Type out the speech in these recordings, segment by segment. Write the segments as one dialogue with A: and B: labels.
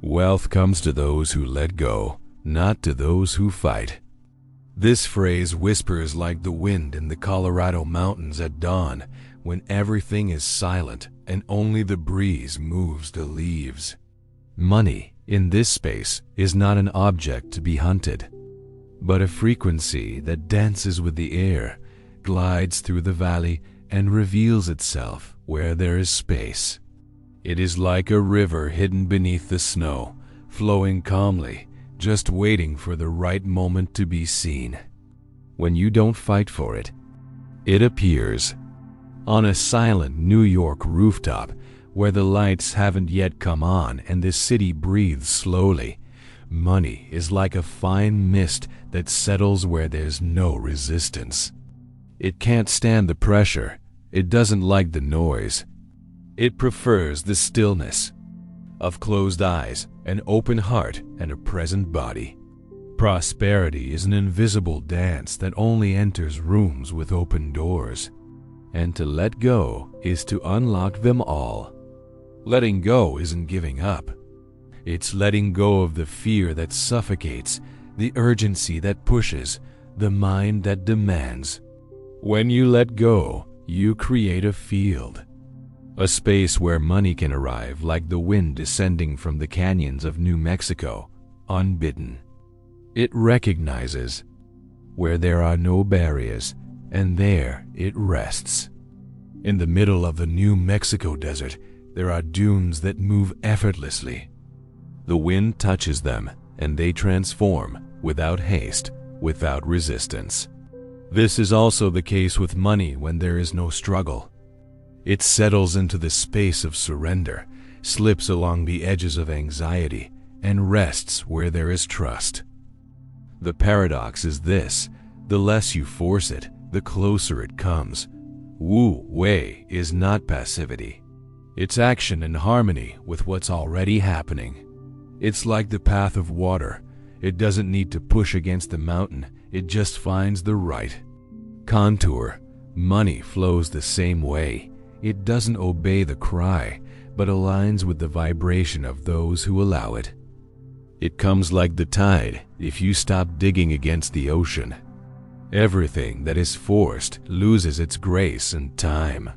A: Wealth comes to those who let go, not to those who fight. This phrase whispers like the wind in the Colorado mountains at dawn, when everything is silent and only the breeze moves the leaves. Money, in this space, is not an object to be hunted, but a frequency that dances with the air, glides through the valley, and reveals itself where there is space. It is like a river hidden beneath the snow, flowing calmly, just waiting for the right moment to be seen. When you don't fight for it, it appears. On a silent New York rooftop, where the lights haven't yet come on and the city breathes slowly, money is like a fine mist that settles where there's no resistance. It can't stand the pressure. It doesn't like the noise. It prefers the stillness of closed eyes, an open heart, and a present body. Prosperity is an invisible dance that only enters rooms with open doors. And to let go is to unlock them all. Letting go isn't giving up. It's letting go of the fear that suffocates, the urgency that pushes, the mind that demands. When you let go, you create a field. A space where money can arrive like the wind descending from the canyons of New Mexico, unbidden. It recognizes where there are no barriers, and there it rests. In the middle of the New Mexico desert, there are dunes that move effortlessly. The wind touches them, and they transform, without haste, without resistance. This is also the case with money when there is no struggle. It settles into the space of surrender, slips along the edges of anxiety, and rests where there is trust. The paradox is this: the less you force it, the closer it comes. Wu Wei is not passivity. It's action in harmony with what's already happening. It's like the path of water. It doesn't need to push against the mountain, it just finds the right contour. Money flows the same way. It doesn't obey the cry, but aligns with the vibration of those who allow it. It comes like the tide if you stop digging against the ocean. Everything that is forced loses its grace and time.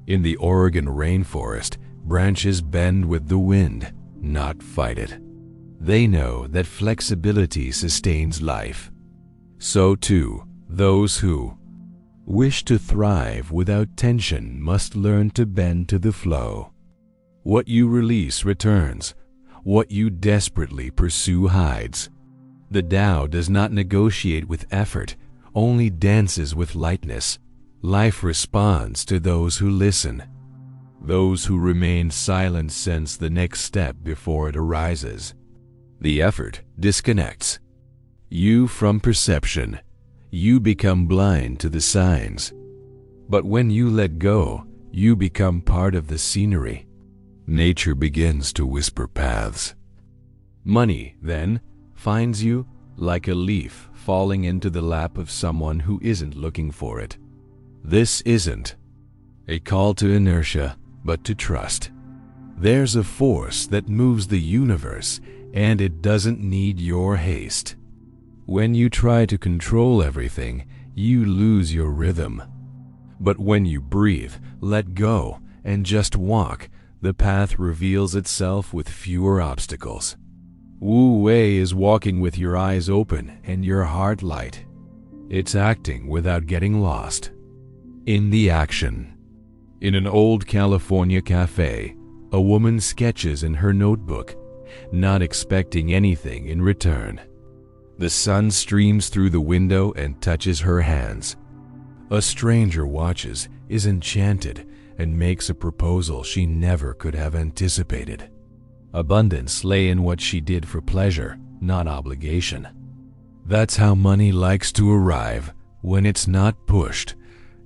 A: In the Oregon rainforest, branches bend with the wind, not fight it. They know that flexibility sustains life. So too, those who wish to thrive without tension must learn to bend to the flow. What you release returns. What you desperately pursue hides. The Tao does not negotiate with effort, only dances with lightness. Life responds to those who listen. Those who remain silent sense the next step before it arises. The effort disconnects you from perception. You become blind to the signs. But when you let go, you become part of the scenery. Nature begins to whisper paths. Money, then, finds you like a leaf falling into the lap of someone who isn't looking for it. This isn't a call to inertia, but to trust. There's a force that moves the universe, and it doesn't need your haste. When you try to control everything, you lose your rhythm. But when you breathe, let go, and just walk, the path reveals itself with fewer obstacles. Wu Wei is walking with your eyes open and your heart light. It's acting without getting lost in the action. In an old California cafe, a woman sketches in her notebook, not expecting anything in return. The sun streams through the window and touches her hands. A stranger watches, is enchanted, and makes a proposal she never could have anticipated. Abundance lay in what she did for pleasure, not obligation. That's how money likes to arrive, when it's not pushed.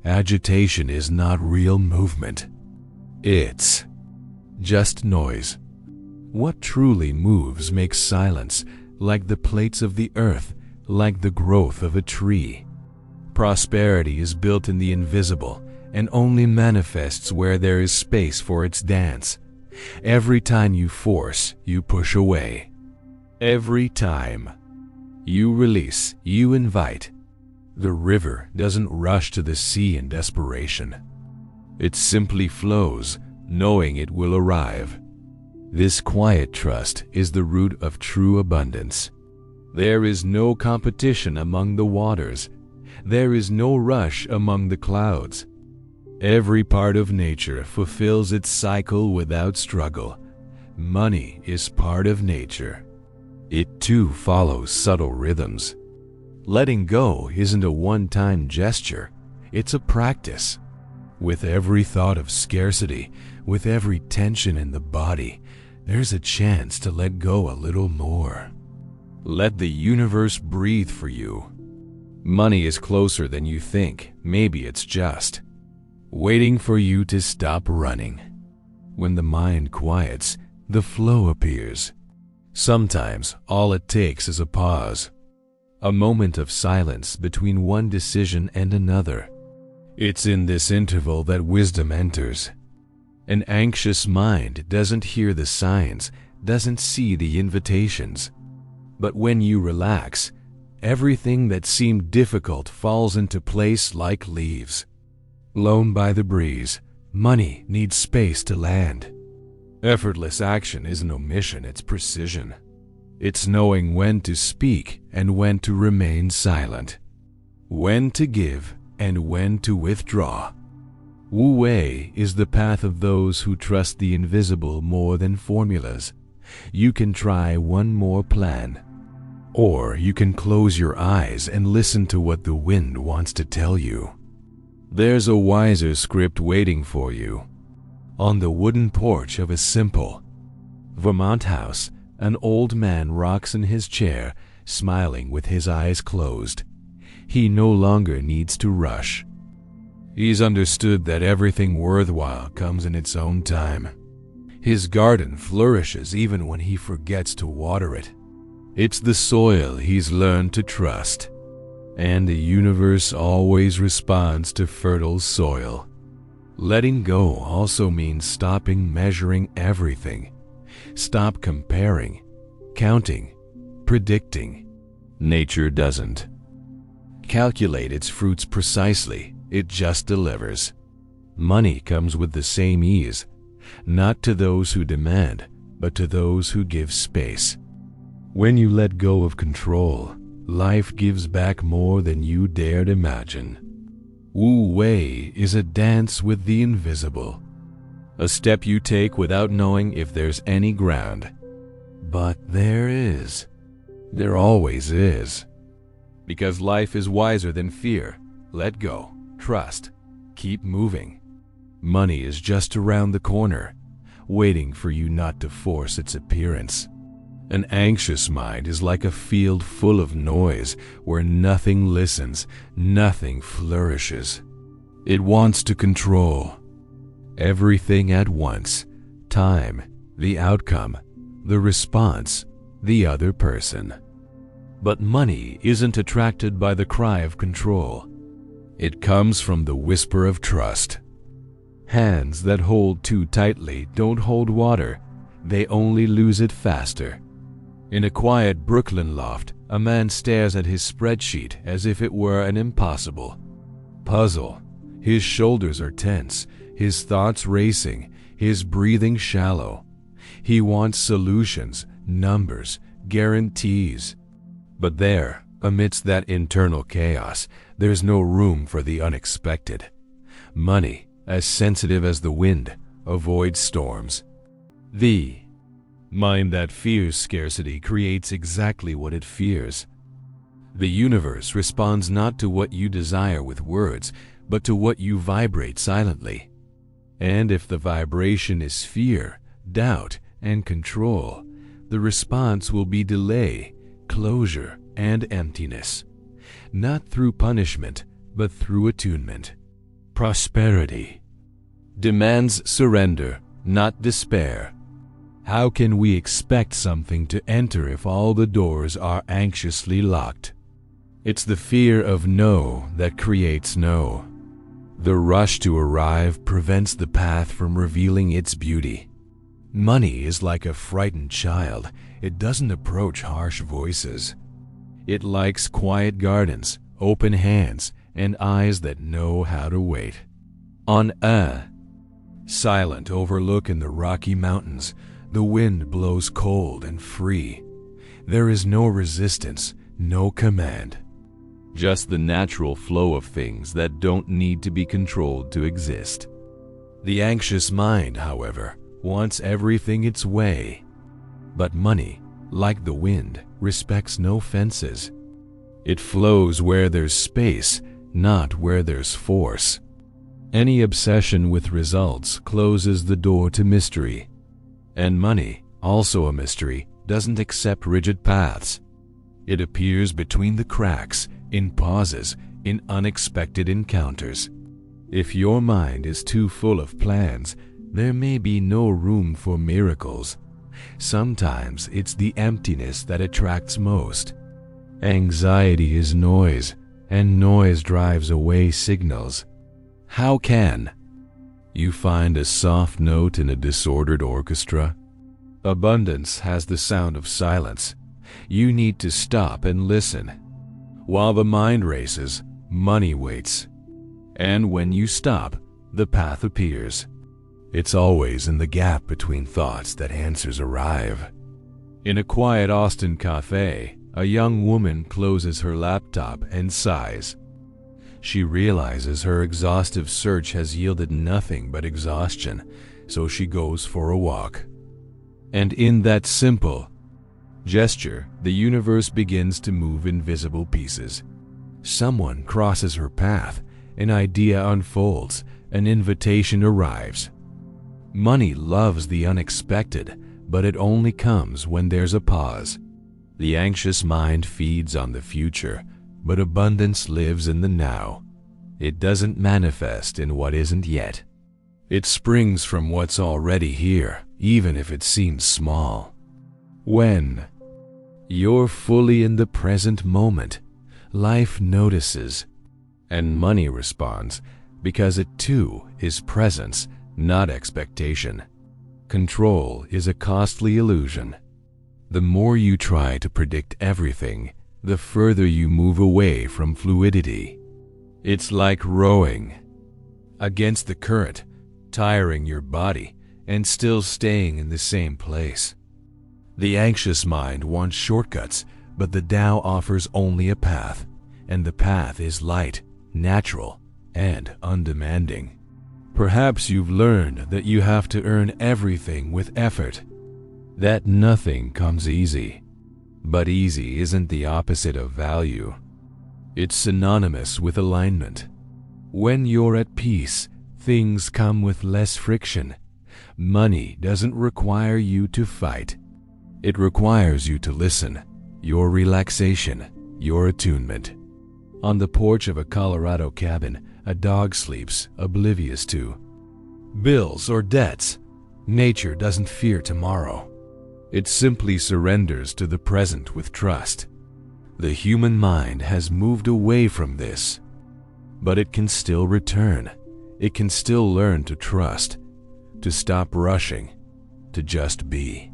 A: Agitation is not real movement. It's just noise. What truly moves makes silence, like the plates of the earth, like the growth of a tree. Prosperity is built in the invisible and only manifests where there is space for its dance. Every time you force, you push away. Every time you release, you invite. The river doesn't rush to the sea in desperation. It simply flows, knowing it will arrive. This quiet trust is the root of true abundance. There is no competition among the waters. There is no rush among the clouds. Every part of nature fulfills its cycle without struggle. Money is part of nature. It too follows subtle rhythms. Letting go isn't a one-time gesture, it's a practice. With every thought of scarcity, with every tension in the body, there's a chance to let go a little more. Let the universe breathe for you. Money is closer than you think. Maybe it's just waiting for you to stop running. When the mind quiets, the flow appears. Sometimes all it takes is a pause, a moment of silence between one decision and another. It's in this interval that wisdom enters. An anxious mind doesn't hear the signs, doesn't see the invitations. But when you relax, everything that seemed difficult falls into place like leaves. Blown by the breeze, money needs space to land. Effortless action isn't omission, it's precision. It's knowing when to speak and when to remain silent, when to give and when to withdraw. Wu Wei is the path of those who trust the invisible more than formulas. You can try one more plan, or you can close your eyes and listen to what the wind wants to tell you. There's a wiser script waiting for you. On the wooden porch of a simple Vermont house, an old man rocks in his chair, smiling with his eyes closed. He no longer needs to rush. He's understood that everything worthwhile comes in its own time. His garden flourishes even when he forgets to water it. It's the soil he's learned to trust, and the universe always responds to fertile soil. Letting go also means stopping measuring everything. Stop comparing, counting, predicting. Nature doesn't calculate its fruits precisely, it just delivers. Money comes with the same ease, not to those who demand, but to those who give space. When you let go of control, life gives back more than you dared imagine. Wu Wei is a dance with the invisible, a step you take without knowing if there's any ground. But there is. There always is. Because life is wiser than fear. Let go, trust, keep moving. Money is just around the corner, waiting for you not to force its appearance. An anxious mind is like a field full of noise where nothing listens, nothing flourishes. It wants to control everything at once: time, the outcome, the response, the other person. But money isn't attracted by the cry of control. It comes from the whisper of trust. Hands that hold too tightly don't hold water, they only lose it faster. In a quiet Brooklyn loft, a man stares at his spreadsheet as if it were an impossible puzzle. His shoulders are tense, his thoughts racing, his breathing shallow. He wants solutions, numbers, guarantees. But there, amidst that internal chaos, there's no room for the unexpected. Money, as sensitive as the wind, avoids storms. The mind that fears scarcity creates exactly what it fears. The universe responds not to what you desire with words, but to what you vibrate silently. And if the vibration is fear, doubt, and control, the response will be delay, closure, and emptiness. Not through punishment, but through attunement. Prosperity demands surrender, not despair. How can we expect something to enter if all the doors are anxiously locked? It's the fear of no that creates no. The rush to arrive prevents the path from revealing its beauty. Money is like a frightened child. It doesn't approach harsh voices. It likes quiet gardens, open hands, and eyes that know how to wait. On a silent overlook in the Rocky Mountains, the wind blows cold and free. There is no resistance, no command. Just the natural flow of things that don't need to be controlled to exist. The anxious mind, however, wants everything its way. But money, like the wind, respects no fences. It flows where there's space, not where there's force. Any obsession with results closes the door to mystery. And money, also a mystery, doesn't accept rigid paths. It appears between the cracks, in pauses, in unexpected encounters. If your mind is too full of plans, there may be no room for miracles. Sometimes it's the emptiness that attracts most. Anxiety is noise, and noise drives away signals. How can you find a soft note in a disordered orchestra? Abundance has the sound of silence. You need to stop and listen. While the mind races, money waits. And when you stop, the path appears. It's always in the gap between thoughts that answers arrive. In a quiet Austin cafe, a young woman closes her laptop and sighs. She realizes her exhaustive search has yielded nothing but exhaustion, so she goes for a walk. And in that simple gesture, the universe begins to move invisible pieces. Someone crosses her path, an idea unfolds, an invitation arrives. Money loves the unexpected, but it only comes when there's a pause. The anxious mind feeds on the future, but abundance lives in the now. It doesn't manifest in what isn't yet. It springs from what's already here, even if it seems small. When you're fully in the present moment, life notices, and money responds, because it too is presence, not expectation. Control is a costly illusion. The more you try to predict everything, the further you move away from fluidity. It's like rowing against the current, tiring your body and still staying in the same place. The anxious mind wants shortcuts, but the Tao offers only a path, and the path is light, natural, and undemanding. Perhaps you've learned that you have to earn everything with effort, that nothing comes easy. But easy isn't the opposite of value. It's synonymous with alignment. When you're at peace, things come with less friction. Money doesn't require you to fight. It requires you to listen, your relaxation, your attunement. On the porch of a Colorado cabin, a dog sleeps, oblivious to bills or debts. Nature doesn't fear tomorrow. It simply surrenders to the present with trust. The human mind has moved away from this, but it can still return. It can still learn to trust, to stop rushing, to just be.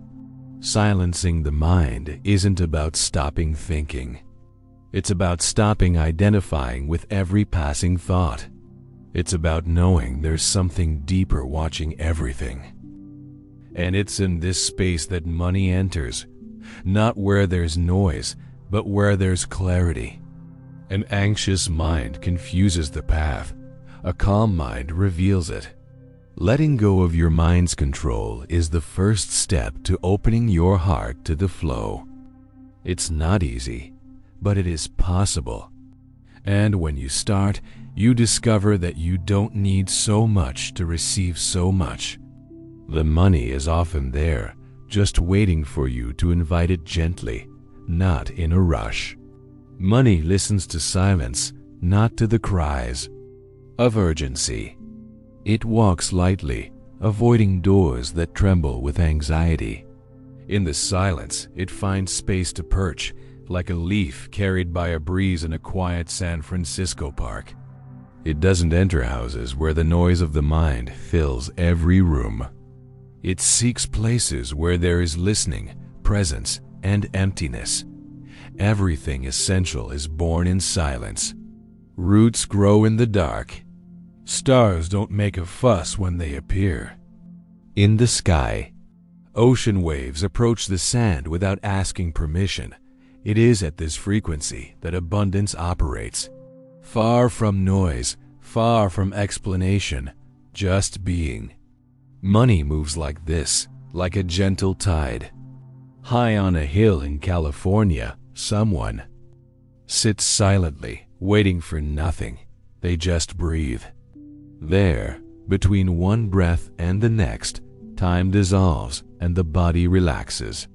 A: Silencing the mind isn't about stopping thinking. It's about stopping identifying with every passing thought. It's about knowing there's something deeper watching everything. And it's in this space that money enters, not where there's noise, but where there's clarity. An anxious mind confuses the path. A calm mind reveals it. Letting go of your mind's control is the first step to opening your heart to the flow. It's not easy, but it is possible. And when you start, you discover that you don't need so much to receive so much. The money is often there, just waiting for you to invite it gently, not in a rush. Money listens to silence, not to the cries of urgency. It walks lightly, avoiding doors that tremble with anxiety. In the silence, it finds space to perch, like a leaf carried by a breeze in a quiet San Francisco park. It doesn't enter houses where the noise of the mind fills every room. It seeks places where there is listening, presence, and emptiness. Everything essential is born in silence. Roots grow in the dark. Stars don't make a fuss when they appear. In the sky, ocean waves approach the sand without asking permission. It is at this frequency that abundance operates. Far from noise, far from explanation, just being. Money moves like this, like a gentle tide. High on a hill in California, someone sits silently, waiting for nothing. They just breathe. There, between one breath and the next, time dissolves and the body relaxes.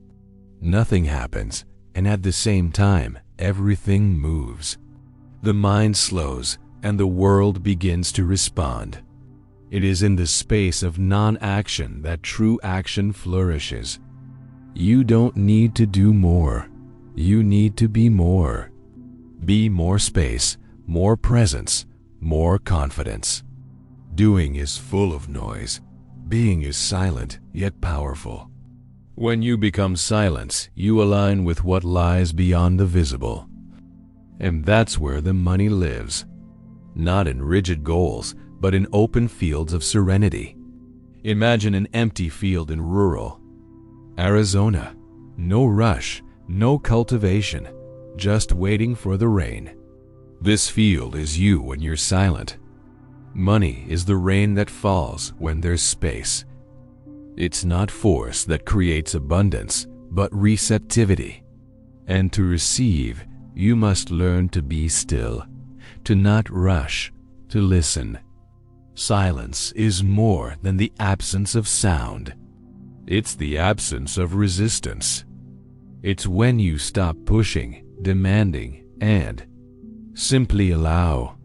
A: Nothing happens, and at the same time, everything moves. The mind slows, and the world begins to respond. It is in the space of non-action that true action flourishes. You don't need to do more. You need to be more. Be more space, more presence, more confidence. Doing is full of noise. Being is silent, yet powerful. When you become silence, you align with what lies beyond the visible. And that's where the money lives. Not in rigid goals, but in open fields of serenity. Imagine an empty field in rural Arizona. No rush, no cultivation, just waiting for the rain. This field is you when you're silent. Money is the rain that falls when there's space. It's not force that creates abundance, but receptivity. And to receive, you must learn to be still, to not rush, to listen. Silence is more than the absence of sound. It's the absence of resistance. It's when you stop pushing, demanding, and simply allow.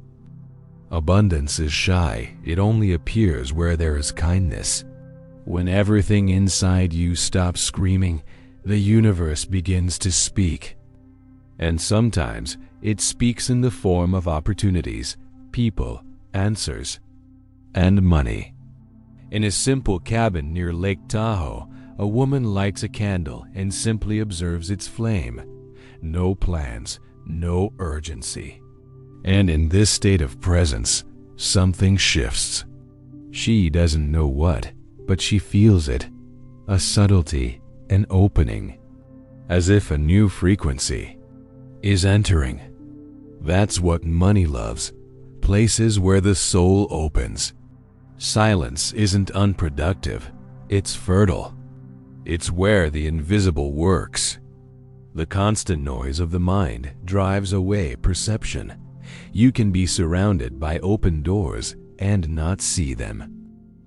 A: Abundance is shy. It only appears where there is kindness. When everything inside you stops screaming, the universe begins to speak. And sometimes it speaks in the form of opportunities, people, answers, and money. In a simple cabin near Lake Tahoe, a woman lights a candle and simply observes its flame. No plans, no urgency. And in this state of presence, something shifts. She doesn't know what, but she feels it. A subtlety, an opening. As if a new frequency is entering. That's what money loves. Places where the soul opens. Silence isn't unproductive. It's fertile. It's where the invisible works. The constant noise of the mind drives away perception. You can be surrounded by open doors and not see them.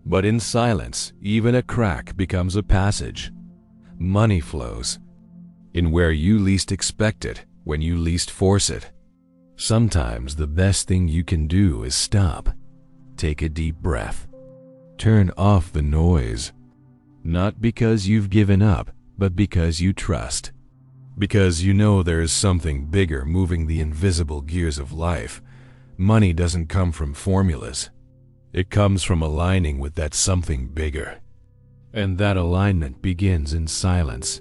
A: But in silence, even a crack becomes a passage. Money flows in where you least expect it, when you least force it. Sometimes the best thing you can do is stop. Take a deep breath. Turn off the noise. Not because you've given up, but because you trust. Because you know there is something bigger moving the invisible gears of life. Money doesn't come from formulas. It comes from aligning with that something bigger. And that alignment begins in silence.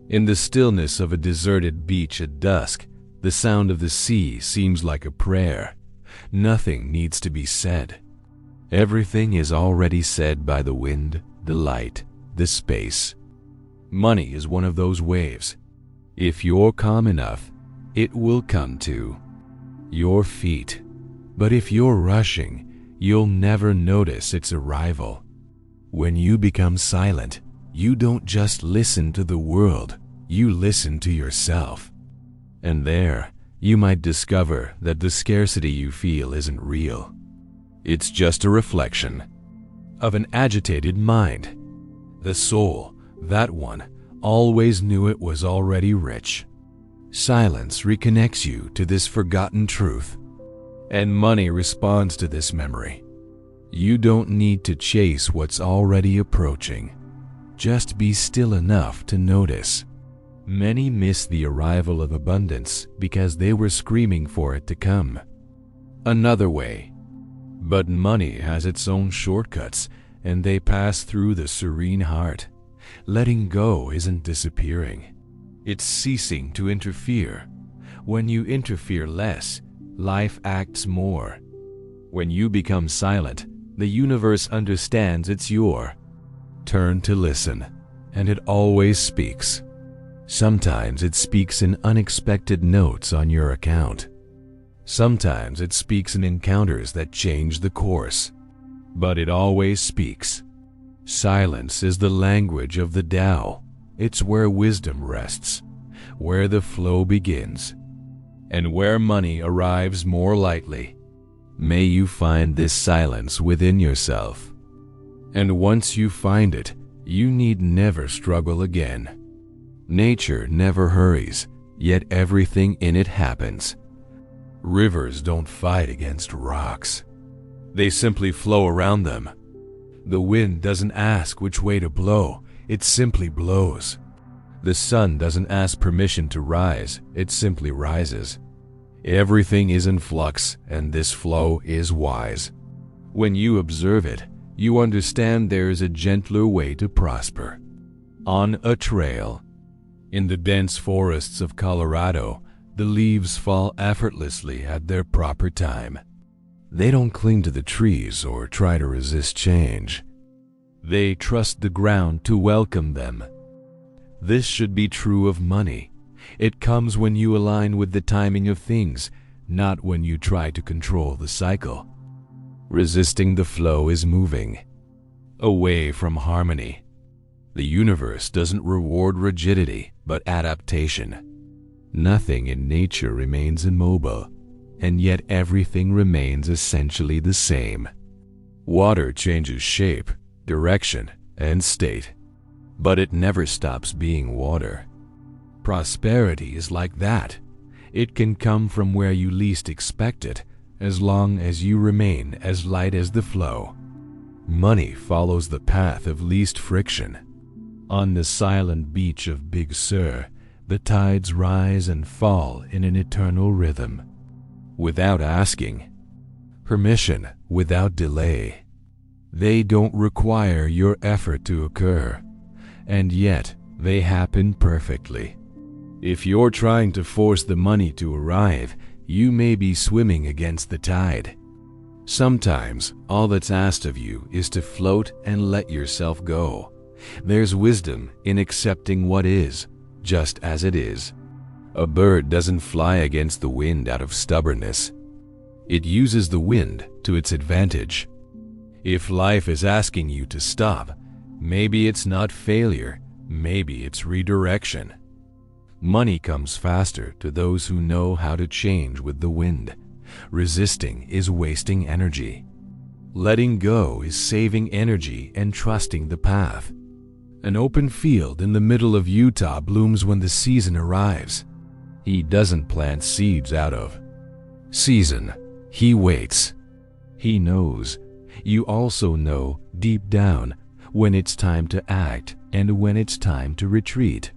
A: In the stillness of a deserted beach at dusk, the sound of the sea seems like a prayer. Nothing needs to be said. Everything is already said by the wind, the light, the space. Money is one of those waves. If you're calm enough, it will come to your feet. But if you're rushing, you'll never notice its arrival. When you become silent, you don't just listen to the world, you listen to yourself. And there, you might discover that the scarcity you feel isn't real. It's just a reflection of an agitated mind. The soul, that one, always knew it was already rich. Silence reconnects you to this forgotten truth, and money responds to this memory. You don't need to chase what's already approaching. Just be still enough to notice. Many miss the arrival of abundance because they were screaming for it to come. Another way. But money has its own shortcuts, and they pass through the serene heart. Letting go isn't disappearing. It's ceasing to interfere. When you interfere less, life acts more. When you become silent, the universe understands it's your turn to listen, and it always speaks. Sometimes it speaks in unexpected notes on your account. Sometimes it speaks in encounters that change the course. But it always speaks. Silence is the language of the Tao. It's where wisdom rests, where the flow begins, and where money arrives more lightly. May you find this silence within yourself. And once you find it, you need never struggle again. Nature never hurries, yet everything in it happens. Rivers don't fight against rocks. They simply flow around them. The wind doesn't ask which way to blow, it simply blows. The sun doesn't ask permission to rise, it simply rises. Everything is in flux, and this flow is wise. When you observe it, you understand there is a gentler way to prosper. On a trail. In the dense forests of Colorado, the leaves fall effortlessly at their proper time. They don't cling to the trees or try to resist change. They trust the ground to welcome them. This should be true of money. It comes when you align with the timing of things, not when you try to control the cycle. Resisting the flow is moving away from harmony. The universe doesn't reward rigidity, but adaptation. Nothing in nature remains immobile, and yet everything remains essentially the same. Water changes shape, direction, and state, but it never stops being water. Prosperity is like that. It can come from where you least expect it, as long as you remain as light as the flow. Money follows the path of least friction. On the silent beach of Big Sur, the tides rise and fall in an eternal rhythm. Without asking permission, without delay. They don't require your effort to occur, and yet they happen perfectly. If you're trying to force the money to arrive, you may be swimming against the tide. Sometimes all that's asked of you is to float and let yourself go. There's wisdom in accepting what is, just as it is. A bird doesn't fly against the wind out of stubbornness. It uses the wind to its advantage. If life is asking you to stop, maybe it's not failure, maybe it's redirection. Money comes faster to those who know how to change with the wind. Resisting is wasting energy. Letting go is saving energy and trusting the path. An open field in the middle of Utah blooms when the season arrives. He doesn't plant seeds out of season. He waits. He knows. You also know deep down when it's time to act and when it's time to retreat.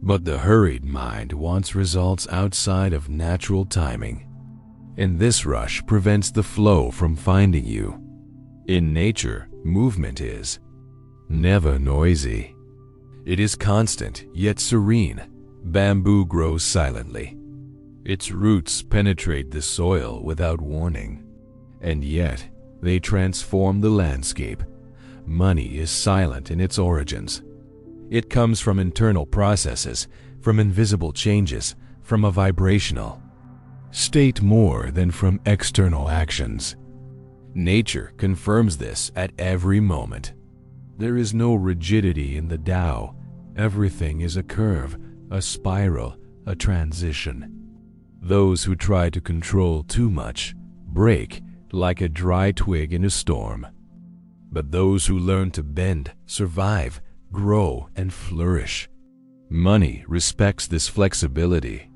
A: But the hurried mind wants results outside of natural timing. And this rush prevents the flow from finding you. In nature, movement is never noisy. It is constant yet serene. Bamboo grows silently. Its roots penetrate the soil without warning, and yet they transform the landscape. Money is silent in its origins. It comes from internal processes, from invisible changes, from a vibrational state more than from external actions. Nature confirms this at every moment. There is no rigidity in the Tao. Everything is a curve, a spiral, a transition. Those who try to control too much break like a dry twig in a storm. But those who learn to bend, survive, grow, and flourish. Money respects this flexibility.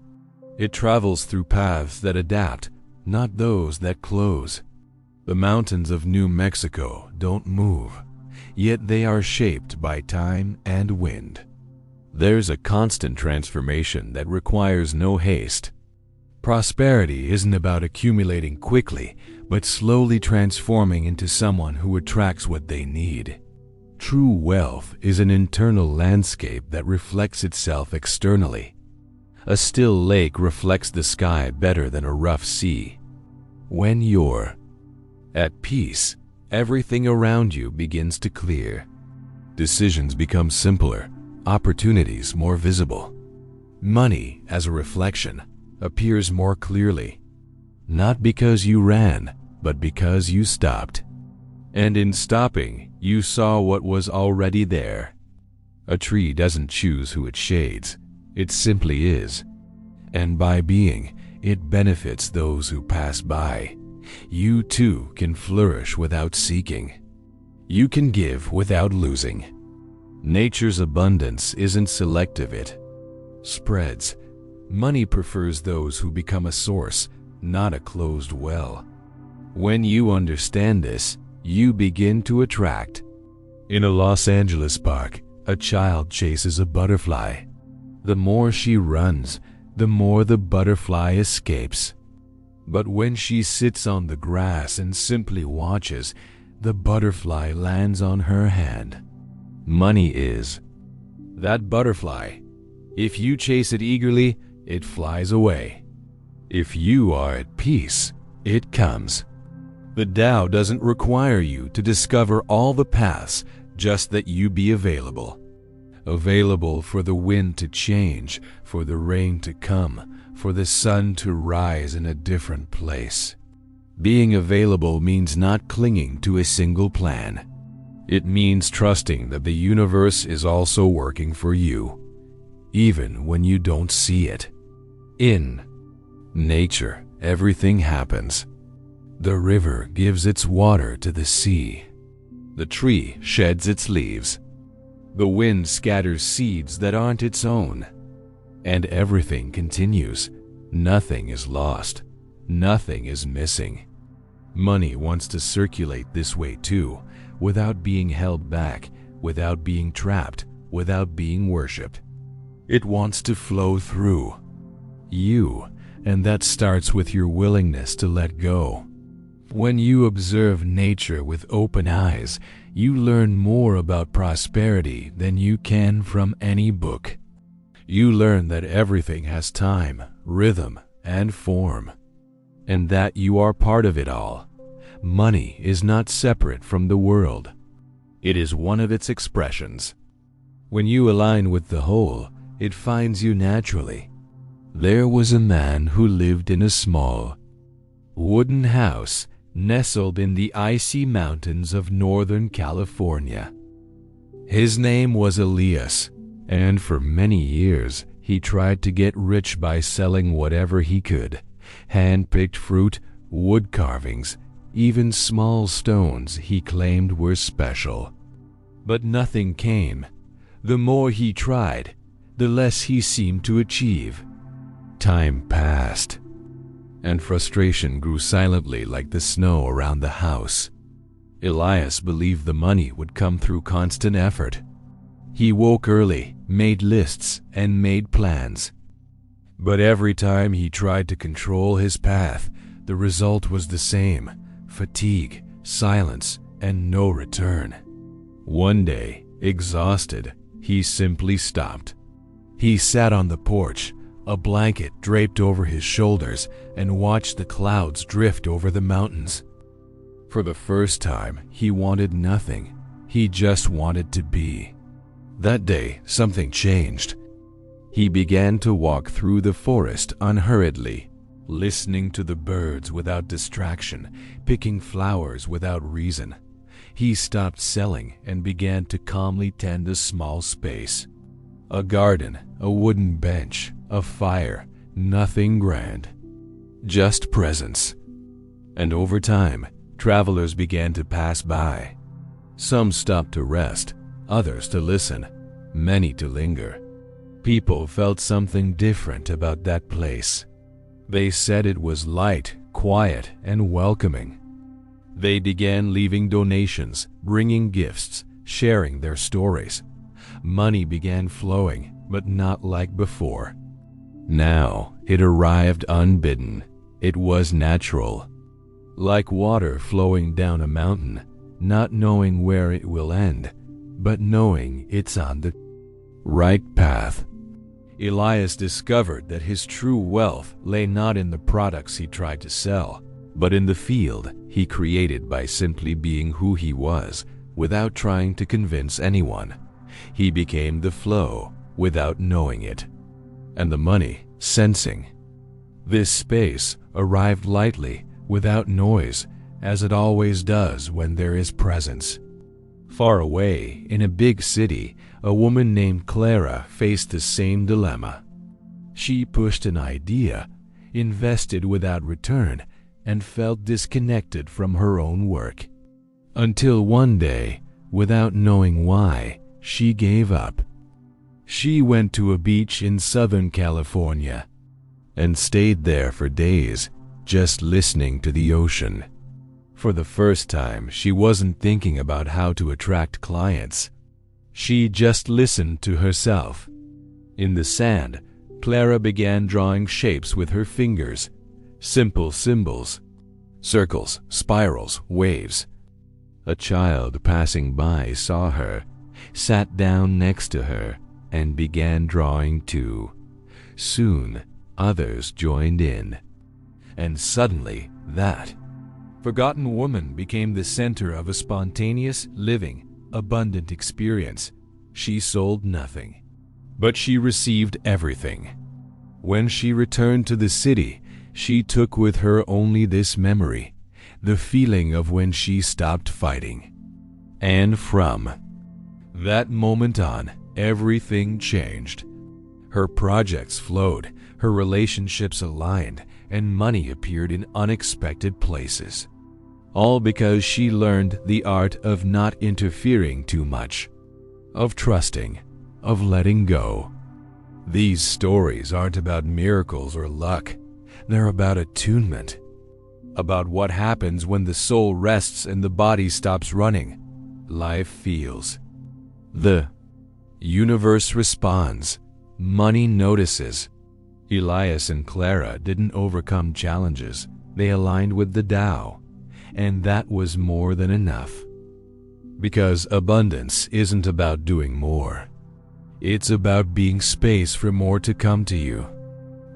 A: It travels through paths that adapt, not those that close. The mountains of New Mexico don't move, yet they are shaped by time and wind. There's a constant transformation that requires no haste. Prosperity isn't about accumulating quickly, but slowly transforming into someone who attracts what they need. True wealth is an internal landscape that reflects itself externally. A still lake reflects the sky better than a rough sea. When you're at peace, everything around you begins to clear. Decisions become simpler, opportunities more visible. Money, as a reflection, appears more clearly. Not because you ran, but because you stopped. And in stopping, you saw what was already there. A tree doesn't choose who it shades, it simply is. And by being, it benefits those who pass by. You too can flourish without seeking. You can give without losing. Nature's abundance isn't selective, it spreads. Money prefers those who become a source, not a closed well. When you understand this, you begin to attract. In a Los Angeles park, a child chases a butterfly. The more she runs, the more the butterfly escapes. But when she sits on the grass and simply watches, the butterfly lands on her hand. Money is that butterfly. If you chase it eagerly, it flies away. If you are at peace, it comes. The Tao doesn't require you to discover all the paths, just that you be available. Available for the wind to change, for the rain to come, for the sun to rise in a different place. Being available means not clinging to a single plan. It means trusting that the universe is also working for you, even when you don't see it. In nature, everything happens. The river gives its water to the sea. The tree sheds its leaves. The wind scatters seeds that aren't its own. And everything continues. Nothing is lost. Nothing is missing. Money wants to circulate this way too, without being held back, without being trapped, without being worshipped. It wants to flow through you, and that starts with your willingness to let go. When you observe nature with open eyes, you learn more about prosperity than you can from any book. You learn that everything has time, rhythm, and form, and that you are part of it all. Money is not separate from the world. It is one of its expressions. When you align with the whole, it finds you naturally. There was a man who lived in a small wooden house nestled in the icy mountains of Northern California. His name was Elias, and for many years he tried to get rich by selling whatever he could: hand-picked fruit, wood carvings, even small stones he claimed were special. But nothing came. The more he tried, the less he seemed to achieve. Time passed, and frustration grew silently like the snow around the house. Elias believed the money would come through constant effort. He woke early, made lists, and made plans. But every time he tried to control his path, the result was the same: fatigue, silence, and no return. One day, exhausted, he simply stopped. He sat on the porch, a blanket draped over his shoulders, and watched the clouds drift over the mountains. For the first time, he wanted nothing. He just wanted to be. That day, something changed. He began to walk through the forest unhurriedly, listening to the birds without distraction, picking flowers without reason. He stopped selling and began to calmly tend a small space. A garden, a wooden bench, a fire, nothing grand. Just presence. And over time, travelers began to pass by. Some stopped to rest, others to listen, many to linger. People felt something different about that place. They said it was light, quiet, and welcoming. They began leaving donations, bringing gifts, sharing their stories. Money began flowing, but not like before. Now it arrived unbidden. It was natural, like water flowing down a mountain, not knowing where it will end, but knowing it's on the right path. Elias discovered that his true wealth lay not in the products he tried to sell, but in the field he created by simply being who he was, without trying to convince anyone. He became the flow without knowing it, and the money sensing. This space arrived lightly, without noise, as it always does when there is presence. Far away, in a big city, a woman named Clara faced the same dilemma. She pushed an idea, invested without return, and felt disconnected from her own work. Until one day, without knowing why, she gave up. She went to a beach in Southern California and stayed there for days, just listening to the ocean. For the first time, she wasn't thinking about how to attract clients. She just listened to herself. In the sand, Clara began drawing shapes with her fingers, simple symbols, circles, spirals, waves. A child passing by saw her, sat down next to her, and began drawing too. Soon, others joined in. And suddenly, that forgotten woman became the center of a spontaneous, living, abundant experience. She sold nothing, but she received everything. When she returned to the city, she took with her only this memory, the feeling of when she stopped fighting. And from that moment on, everything changed. Her projects flowed, her relationships aligned, and money appeared in unexpected places. All because she learned the art of not interfering too much, of trusting, of letting go. These stories aren't about miracles or luck. They're about attunement, about what happens when the soul rests and the body stops running. Life feels. The universe responds. Money notices. Elias and Clara didn't overcome challenges. They aligned with the Tao, and that was more than enough. Because abundance isn't about doing more. It's about being space for more to come to you.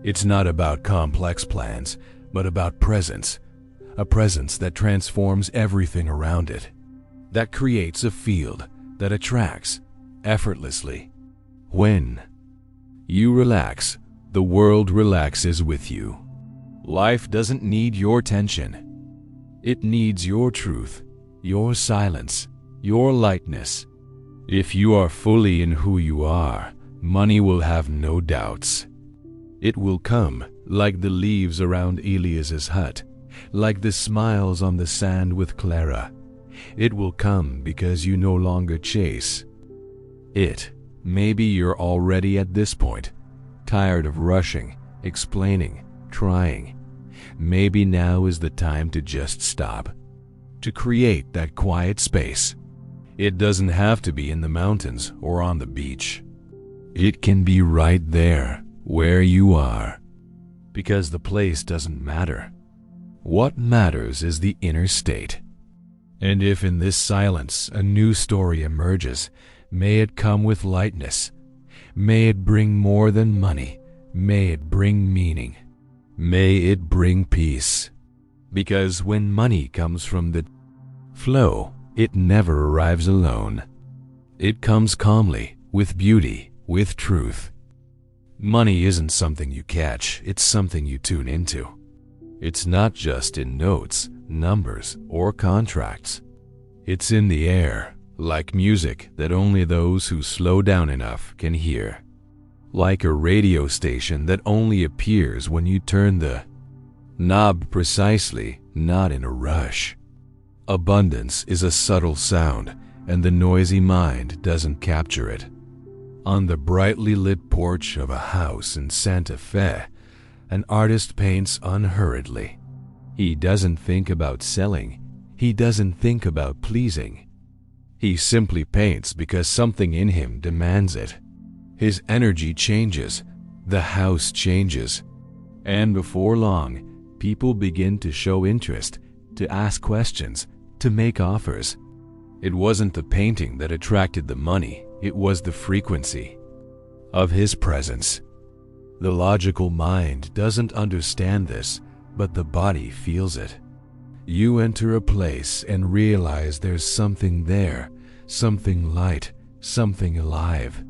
A: It's not about complex plans, but about presence. A presence that transforms everything around it. That creates a field that attracts effortlessly. When you relax, the world relaxes with you. Life doesn't need your tension. It needs your truth, your silence, your lightness. If you are fully in who you are, money will have no doubts. It will come like the leaves around Elias's hut, like the smiles on the sand with Clara. It will come because you no longer chase it. Maybe you're already at this point, tired of rushing, explaining, trying. Maybe now is the time to just stop, to create that quiet space. It doesn't have to be in the mountains or on the beach. It can be right there, where you are, because the place doesn't matter. What matters is the inner state. And if in this silence a new story emerges, may it come with lightness. May it bring more than money. May it bring meaning. May it bring peace. Because when money comes from the flow, it never arrives alone. It comes calmly, with beauty, with truth. Money isn't something you catch, it's something you tune into. It's not just in notes, numbers, or contracts. It's in the air, like music that only those who slow down enough can hear. Like a radio station that only appears when you turn the knob precisely, not in a rush. Abundance is a subtle sound, and the noisy mind doesn't capture it. On the brightly lit porch of a house in Santa Fe, an artist paints unhurriedly. He doesn't think about selling. He doesn't think about pleasing. He simply paints because something in him demands it. His energy changes. the house changes. And before long, people begin to show interest, to ask questions, to make offers. It wasn't the painting that attracted the money, it was the frequency of his presence. The logical mind doesn't understand this, but the body feels it. You enter a place and realize there's something there, something light, something alive.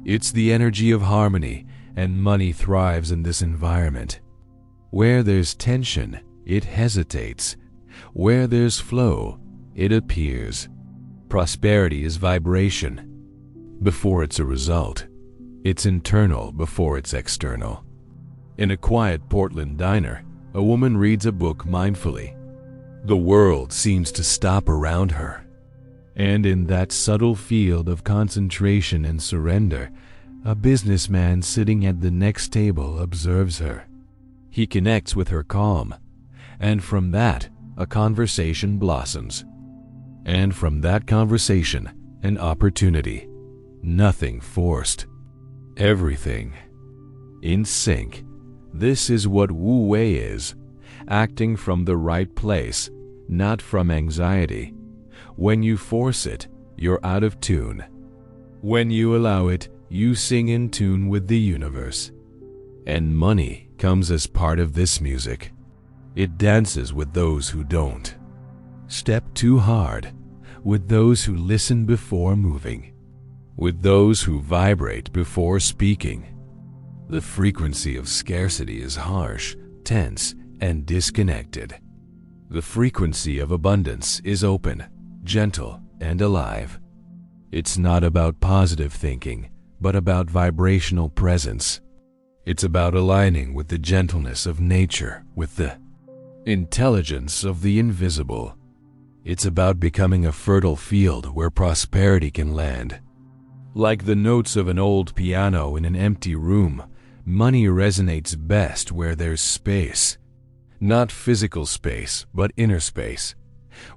A: It's the energy of harmony, and money thrives in this environment. Where there's tension, it hesitates. Where there's flow, it appears. Prosperity is vibration before it's a result. It's internal before it's external. In a quiet Portland diner, a woman reads a book mindfully. The world seems to stop around her. And in that subtle field of concentration and surrender, a businessman sitting at the next table observes her. He connects with her calm, and from that, a conversation blossoms. And from that conversation, an opportunity. Nothing forced. Everything in sync. This is what Wu Wei is, acting from the right place, not from anxiety. When you force it, you're out of tune. When you allow it, you sing in tune with the universe. And money comes as part of this music. It dances with those who don't. Step too hard, with those who listen before moving, with those who vibrate before speaking. The frequency of scarcity is harsh, tense, and disconnected. The frequency of abundance is open, gentle, and alive. It's not about positive thinking, but about vibrational presence. It's about aligning with the gentleness of nature, with the intelligence of the invisible. It's about becoming a fertile field where prosperity can land. Like the notes of an old piano in an empty room, money resonates best where there's space. Not physical space, but inner space.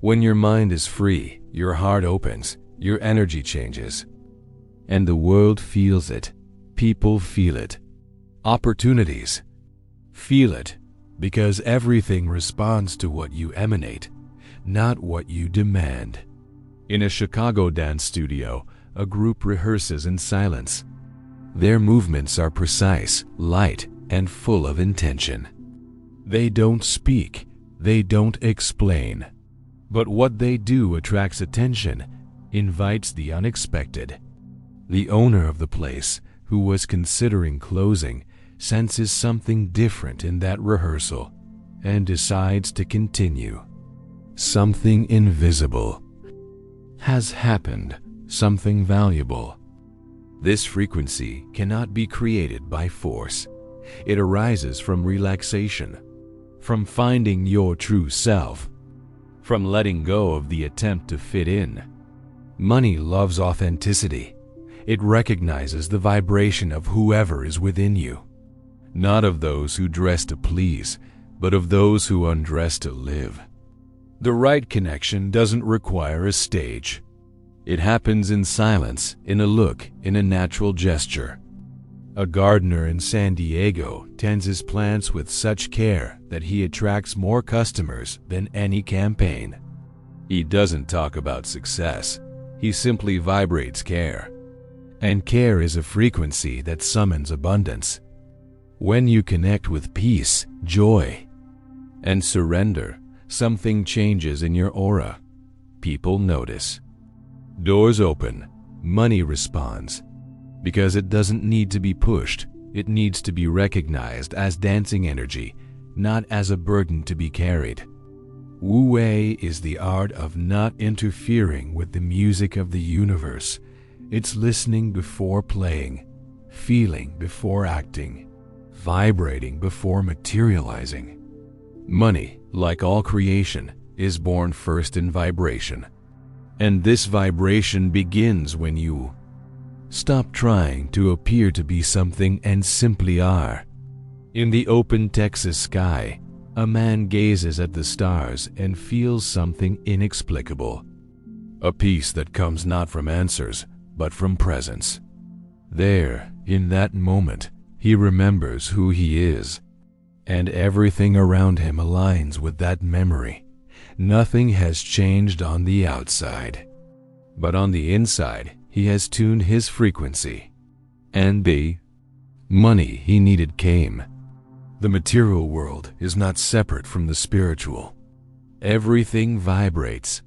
A: When your mind is free, your heart opens, your energy changes. And the world feels it. People feel it. Opportunities feel it, because everything responds to what you emanate, not what you demand. In a Chicago dance studio, a group rehearses in silence. Their movements are precise, light, and full of intention. They don't speak, they don't explain. But what they do attracts attention, invites the unexpected. The owner of the place, who was considering closing, senses something different in that rehearsal and decides to continue. Something invisible has happened, something valuable. This frequency cannot be created by force. It arises from relaxation, from finding your true self, from letting go of the attempt to fit in. Money loves authenticity. It recognizes the vibration of whoever is within you. Not of those who dress to please, but of those who undress to live. The right connection doesn't require a stage. It happens in silence, in a look, in a natural gesture. A gardener in San Diego tends his plants with such care that he attracts more customers than any campaign. He doesn't talk about success. He simply vibrates care. And care is a frequency that summons abundance. When you connect with peace, joy, and surrender, something changes in your aura. People notice. Doors open, money responds. Because it doesn't need to be pushed, it needs to be recognized as dancing energy, not as a burden to be carried. Wu Wei is the art of not interfering with the music of the universe. It's listening before playing, feeling before acting, vibrating before materializing. Money, like all creation, is born first in vibration. And this vibration begins when you stop trying to appear to be something and simply are. In the open Texas sky, a man gazes at the stars and feels something inexplicable. A peace that comes not from answers, but from presence. There, in that moment, He remembers who he is, and everything around him aligns with that memory. Nothing has changed on the outside, but on the inside, he has tuned his frequency. And the money he needed came. The material world is not separate from the spiritual. Everything vibrates.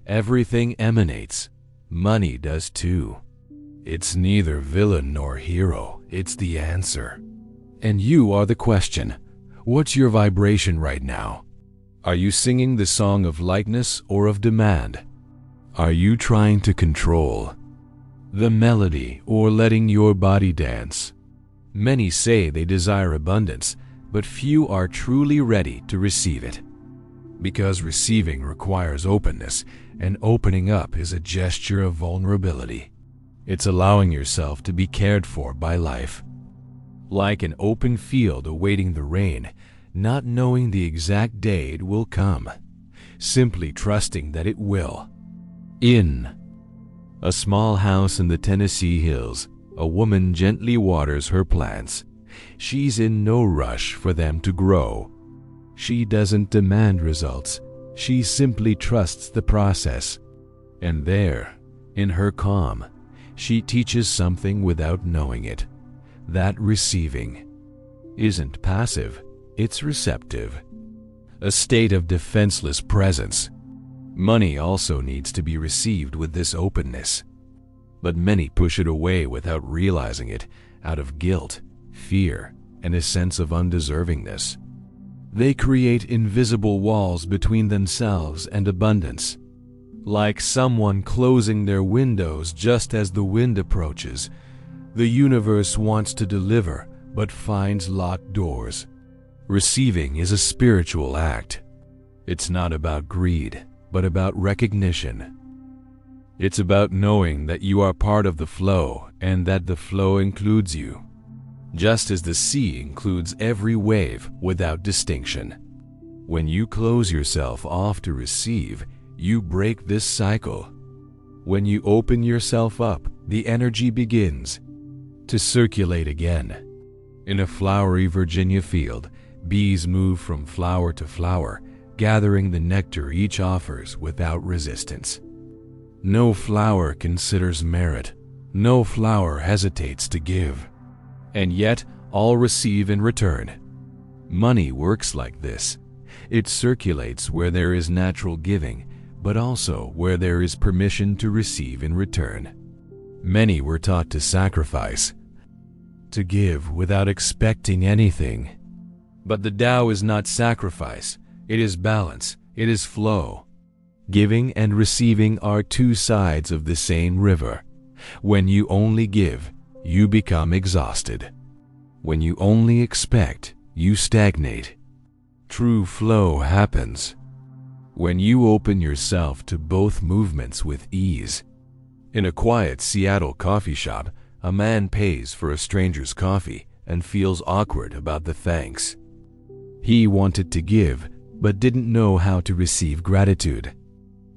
A: Everything emanates. Money does too. It's neither villain nor hero. It's the answer. And you are the question. What's your vibration right now? Are you singing the song of likeness or of demand? Are you trying to control the melody or letting your body dance? Many say they desire abundance, but few are truly ready to receive it. Because receiving requires openness, and opening up is a gesture of vulnerability. It's allowing yourself to be cared for by life. Like an open field awaiting the rain, not knowing the exact day it will come, simply trusting that it will. In a small house in the Tennessee hills, a woman gently waters her plants. She's in no rush for them to grow. She doesn't demand results. She simply trusts the process. And there, in her calm, she teaches something without knowing it. That receiving isn't passive, it's receptive. A state of defenseless presence. Money also needs to be received with this openness. But many push it away without realizing it, out of guilt, fear, and a sense of undeservingness. They create invisible walls between themselves and abundance. Like someone closing their windows just as the wind approaches, the universe wants to deliver but finds locked doors. Receiving is a spiritual act. It's not about greed, but about recognition. It's about knowing that you are part of the flow and that the flow includes you, just as the sea includes every wave without distinction. When you close yourself off to receive, you break this cycle. When you open yourself up, the energy begins to circulate again. In a flowery Virginia field, bees move from flower to flower, gathering the nectar each offers without resistance. No flower considers merit. No flower hesitates to give. And yet, all receive in return. Money works like this. It circulates where there is natural giving, but also where there is permission to receive in return. Many were taught to sacrifice, to give without expecting anything. But the Tao is not sacrifice. It is balance. It is flow. Giving and receiving are two sides of the same river. When you only give, you become exhausted. When you only expect, you stagnate. True flow happens when you open yourself to both movements with ease. In a quiet Seattle coffee shop, a man pays for a stranger's coffee and feels awkward about the thanks. He wanted to give, but didn't know how to receive gratitude.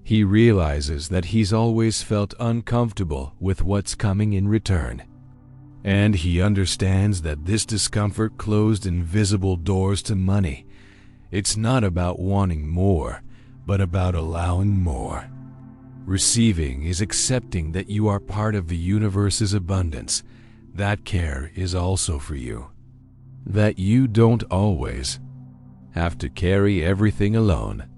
A: He realizes that he's always felt uncomfortable with what's coming in return. And he understands that this discomfort closed invisible doors to money. It's not about wanting more, but about allowing more. Receiving is accepting that you are part of the universe's abundance. That care is also for you. That you don't always have to carry everything alone.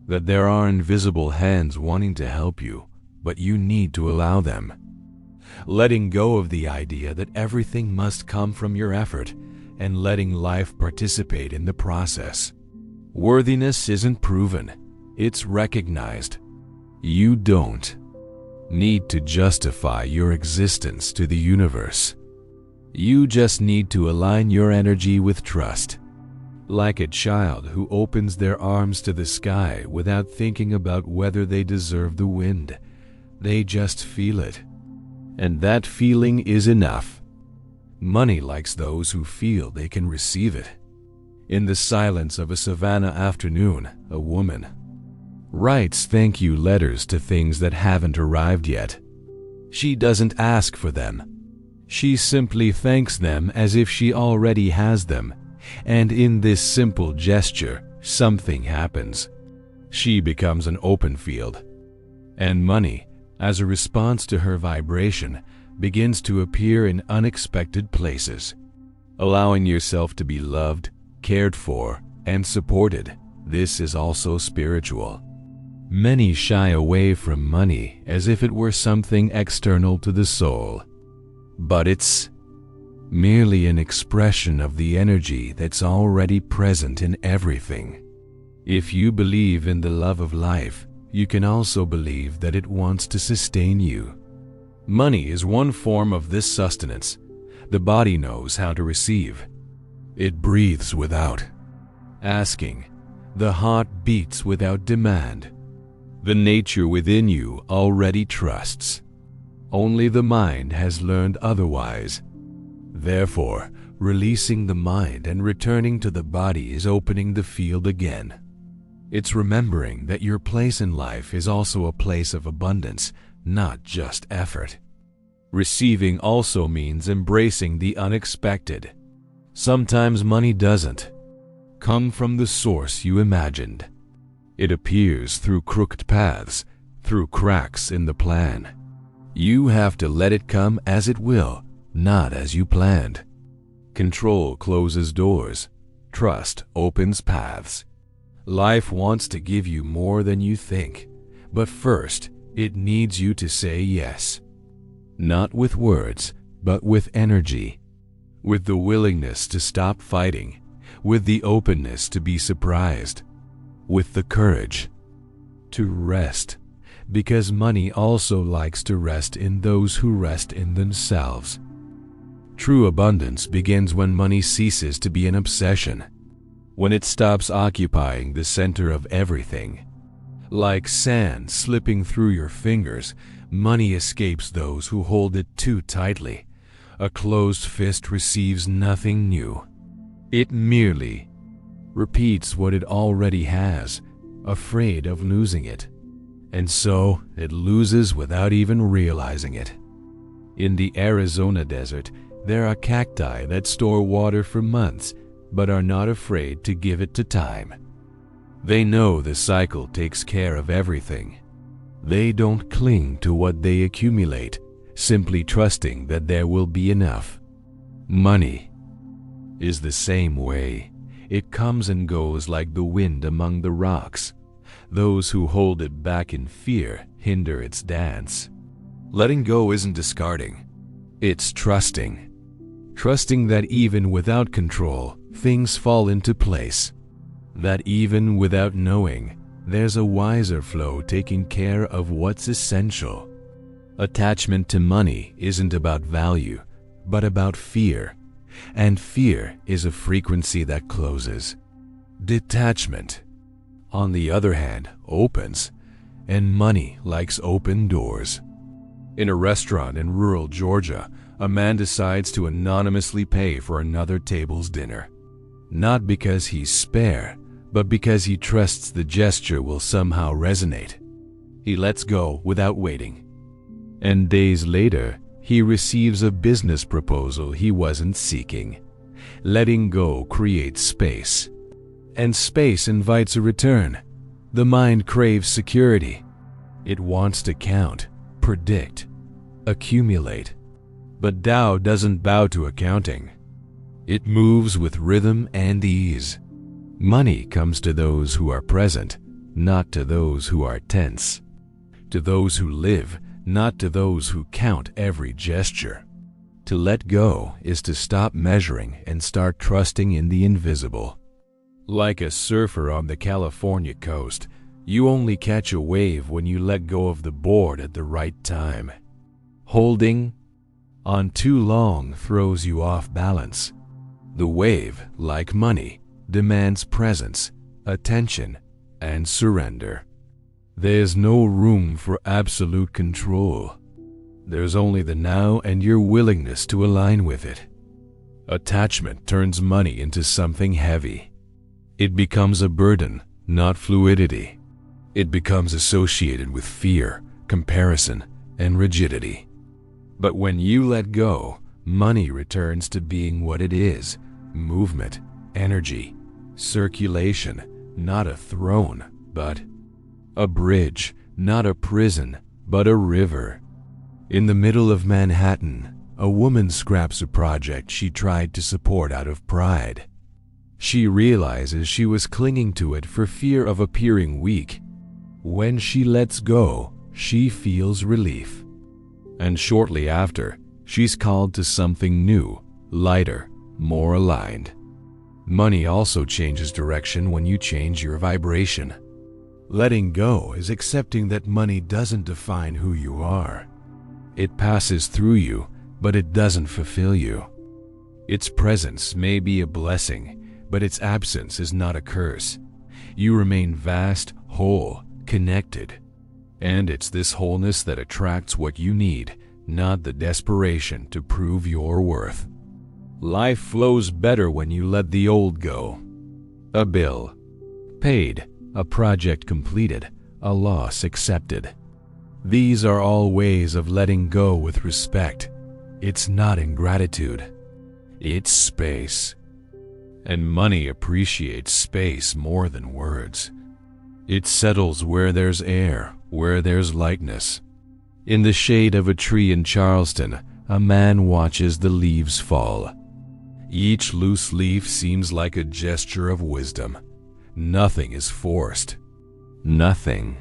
A: That there are invisible hands wanting to help you, but you need to allow them. Letting go of the idea that everything must come from your effort, and letting life participate in the process. Worthiness isn't proven, it's recognized. You don't need to justify your existence to the universe. You just need to align your energy with trust. Like a child who opens their arms to the sky without thinking about whether they deserve the wind. They just feel it. And that feeling is enough. Money likes those who feel they can receive it. In the silence of a savannah afternoon, a woman writes thank you letters to things that haven't arrived yet. She doesn't ask for them. She simply thanks them as if she already has them, and in this simple gesture, something happens. She becomes an open field, and money, as a response to her vibration, begins to appear in unexpected places. Allowing yourself to be loved, cared for, and supported, this is also spiritual. Many shy away from money as if it were something external to the soul. But it's merely an expression of the energy that's already present in everything. If you believe in the love of life, you can also believe that it wants to sustain you. Money is one form of this sustenance. The body knows how to receive. It breathes without asking. The heart beats without demand. The nature within you already trusts. Only the mind has learned otherwise. Therefore, releasing the mind and returning to the body is opening the field again. It's remembering that your place in life is also a place of abundance, not just effort. Receiving also means embracing the unexpected. Sometimes money doesn't come from the source you imagined. It appears through crooked paths, through cracks in the plan. You have to let it come as it will, not as you planned. Control closes doors. Trust opens paths. Life wants to give you more than you think, but first, it needs you to say yes. Not with words, but with energy. With the willingness to stop fighting, with the openness to be surprised, with the courage to rest, because money also likes to rest in those who rest in themselves. True abundance begins when money ceases to be an obsession, when it stops occupying the center of everything. Like sand slipping through your fingers, money escapes those who hold it too tightly. A closed fist receives nothing new. It merely repeats what it already has, afraid of losing it. And so it loses without even realizing it. In the Arizona desert, there are cacti that store water for months, but are not afraid to give it to time. They know the cycle takes care of everything. They don't cling to what they accumulate, simply trusting that there will be enough. Money is the same way. It comes and goes like the wind among the rocks. Those who hold it back in fear hinder its dance. Letting go isn't discarding. It's trusting. Trusting that even without control, things fall into place. That even without knowing, there's a wiser flow taking care of what's essential. Attachment to money isn't about value, but about fear. And fear is a frequency that closes. Detachment, on the other hand, opens, and money likes open doors. In a restaurant in rural Georgia, a man decides to anonymously pay for another table's dinner. Not because he's spare, but because he trusts the gesture will somehow resonate. He lets go without waiting. And days later, he receives a business proposal he wasn't seeking. Letting go creates space. And space invites a return. The mind craves security. It wants to count, predict, accumulate. But Tao doesn't bow to accounting. It moves with rhythm and ease. Money comes to those who are present, not to those who are tense. To those who live, not to those who count every gesture. To let go is to stop measuring and start trusting in the invisible. Like a surfer on the California coast, you only catch a wave when you let go of the board at the right time. Holding on too long throws you off balance. The wave, like money, demands presence, attention, and surrender. There's no room for absolute control. There's only the now and your willingness to align with it. Attachment turns money into something heavy. It becomes a burden, not fluidity. It becomes associated with fear, comparison, and rigidity. But when you let go, money returns to being what it is: movement, energy, circulation, not a throne, but a bridge, not a prison, but a river. In the middle of Manhattan, a woman scraps a project she tried to support out of pride. She realizes she was clinging to it for fear of appearing weak. When she lets go, she feels relief. And shortly after, she's called to something new, lighter, more aligned. Money also changes direction when you change your vibration. Letting go is accepting that money doesn't define who you are. It passes through you, but it doesn't fulfill you. Its presence may be a blessing, but its absence is not a curse. You remain vast, whole, connected. And it's this wholeness that attracts what you need, not the desperation to prove your worth. Life flows better when you let the old go. A bill paid, a project completed, a loss accepted. These are all ways of letting go with respect. It's not ingratitude. It's space. And money appreciates space more than words. It settles where there's air, where there's lightness. In the shade of a tree in Charleston, a man watches the leaves fall. Each loose leaf seems like a gesture of wisdom. Nothing is forced. Nothing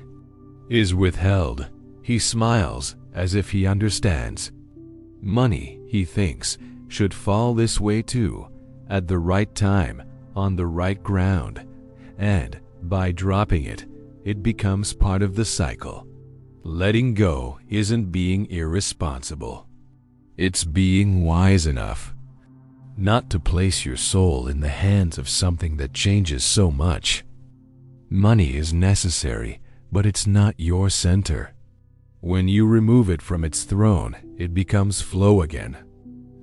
A: is withheld. He smiles as if he understands. Money, he thinks, should fall this way too, at the right time, on the right ground, and by dropping it, it becomes part of the cycle. Letting go isn't being irresponsible. It's being wise enough not to place your soul in the hands of something that changes so much. Money is necessary, but it's not your center. When you remove it from its throne, it becomes flow again.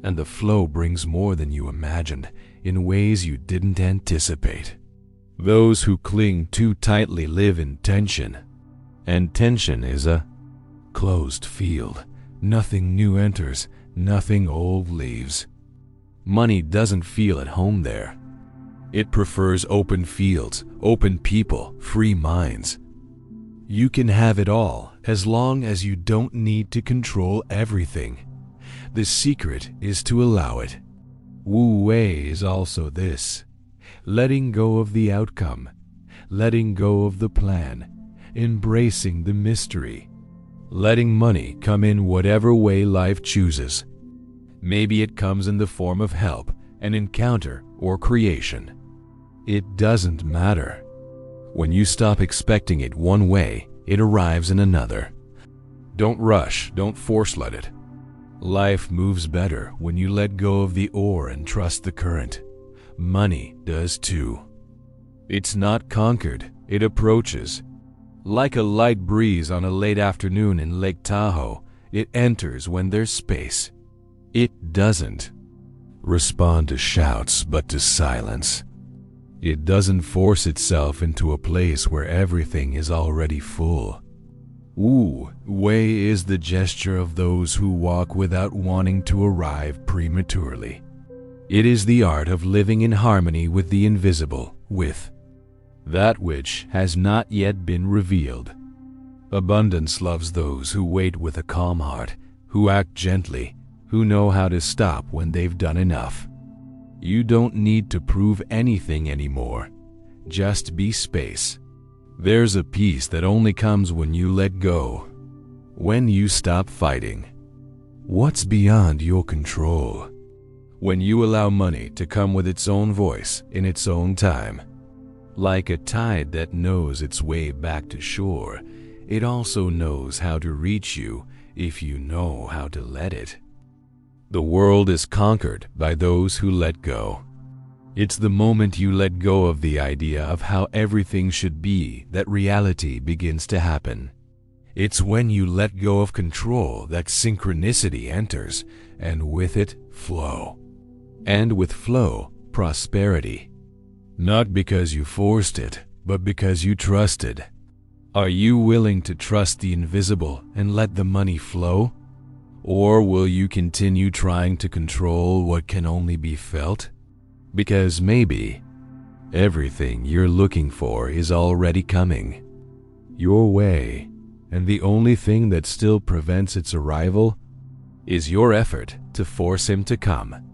A: And the flow brings more than you imagined, in ways you didn't anticipate. Those who cling too tightly live in tension. And tension is a closed field. Nothing new enters, nothing old leaves. Money doesn't feel at home there. It prefers open fields, open people, free minds. You can have it all as long as you don't need to control everything. The secret is to allow it. Wu Wei is also this: letting go of the outcome, letting go of the plan, embracing the mystery, letting money come in whatever way life chooses. Maybe it comes in the form of help, an encounter, or creation. It doesn't matter. When you stop expecting it one way, it arrives in another. Don't rush, don't force let it. Life moves better when you let go of the oar and trust the current. Money does too. It's not conquered, it approaches. Like a light breeze on a late afternoon in Lake Tahoe, it enters when there's space. It doesn't respond to shouts but to silence. It doesn't force itself into a place where everything is already full. Wu Wei is the gesture of those who walk without wanting to arrive prematurely. It is the art of living in harmony with the invisible, with that which has not yet been revealed. Abundance loves those who wait with a calm heart, who act gently, who know how to stop when they've done enough. You don't need to prove anything anymore. Just be space. There's a peace that only comes when you let go. When you stop fighting. What's beyond your control? When you allow money to come with its own voice in its own time. Like a tide that knows its way back to shore, it also knows how to reach you if you know how to let it. The world is conquered by those who let go. It's the moment you let go of the idea of how everything should be that reality begins to happen. It's when you let go of control that synchronicity enters, and with it, flow. And with flow, prosperity. Not because you forced it, but because you trusted. Are you willing to trust the invisible and let the money flow? Or will you continue trying to control what can only be felt? Because maybe everything you're looking for is already coming your way, and the only thing that still prevents its arrival is your effort to force him to come.